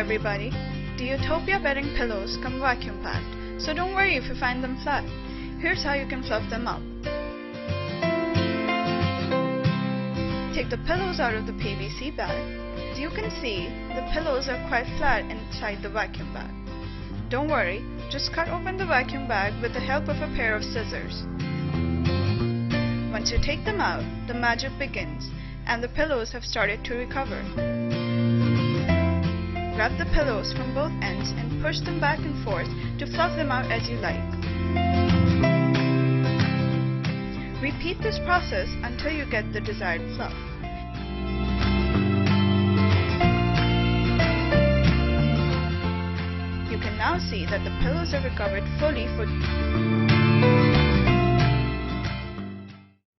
everybody! The Utopia bedding pillows come vacuum packed, so don't worry if you find them flat. Here's how you can fluff them up. Take the pillows out of the PVC bag. As you can see, the pillows are quite flat inside the vacuum bag. Don't worry, just cut open the vacuum bag with the help of a pair of scissors. Once you take them out, the magic begins, and the pillows have started to recover. Grab the pillows from both ends and push them back and forth to fluff them out as you like. Repeat this process until you get the desired fluff. You can now see that the pillows are recovered fully for